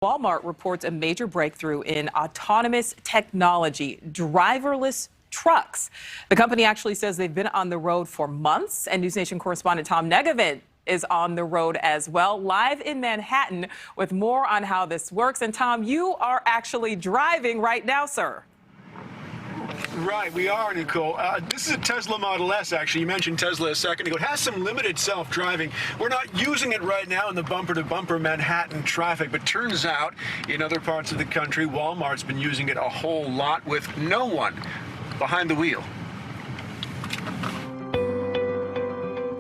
Walmart reports a major breakthrough in autonomous technology, driverless trucks. The company actually says they've been on the road for months, and NewsNation correspondent Tom Negevin is on the road as well, live in Manhattan with more on how this works. And Tom, you are actually driving right now, sir. Right, we are, Nicole. This is a Tesla Model S, actually. You mentioned Tesla a second ago. It has some limited self-driving. We're not using it right now in the bumper-to-bumper Manhattan traffic, but turns out in other parts of the country, Walmart's been using it a whole lot with no one behind the wheel.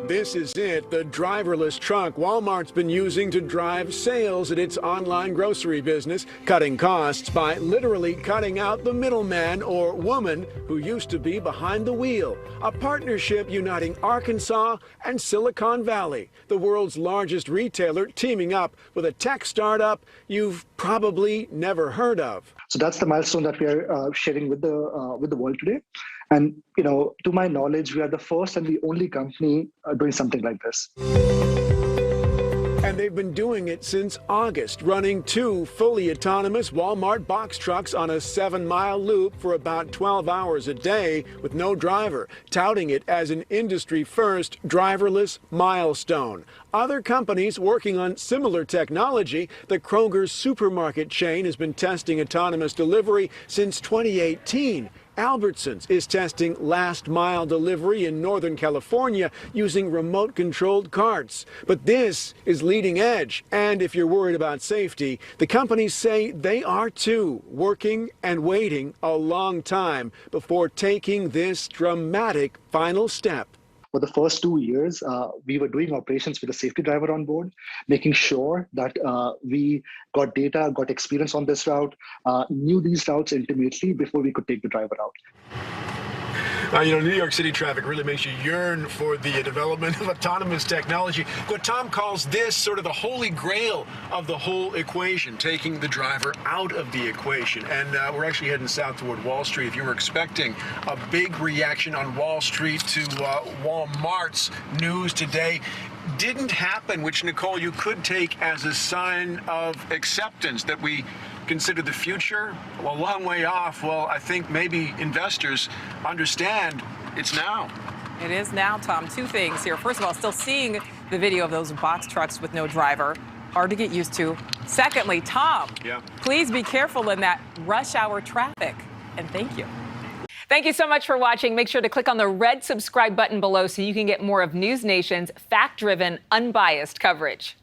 This is it, the driverless truck Walmart's been using to drive sales at its online grocery business, cutting costs by literally cutting out the middleman or woman who used to be behind the wheel. A partnership uniting Arkansas and Silicon Valley, the world's largest retailer, teaming up with a tech startup you've probably never heard of. So that's the milestone that we are sharing with the world today. And, you know, to my knowledge, we are the first and the only company doing something like this. And they've been doing it since August, running 2 fully autonomous Walmart box trucks on a 7-mile loop for about 12 hours a day with no driver, touting it as an industry-first driverless milestone. Other companies working on similar technology, the Kroger's supermarket chain has been testing autonomous delivery since 2018. Albertsons is testing last-mile delivery in Northern California using remote-controlled carts. But this is leading edge, and if you're worried about safety, the companies say they are too, working and waiting a long time before taking this dramatic final step. For the first 2 years, we were doing operations with a safety driver on board, making sure that we got data, got experience on this route, knew these routes intimately before we could take the driver out. You know, New York City traffic really makes you yearn for the development of autonomous technology. What Tom calls this sort of the holy grail of the whole equation, taking the driver out of the equation. And we're actually heading south toward Wall Street. If you were expecting a big reaction on Wall Street to Walmart's news today, didn't happen, which, Nicole, you could take as a sign of acceptance that we consider the future a long way off. Well, I think maybe investors understand it's now. It is now, Tom. 2 things here. First of all, still seeing the video of those box trucks with no driver. Hard to get used to. Secondly, Tom, please be careful in that rush hour traffic. And thank you. Thank you so much for watching. Make sure to click on the red subscribe button below so you can get more of NewsNation's fact-driven, unbiased coverage.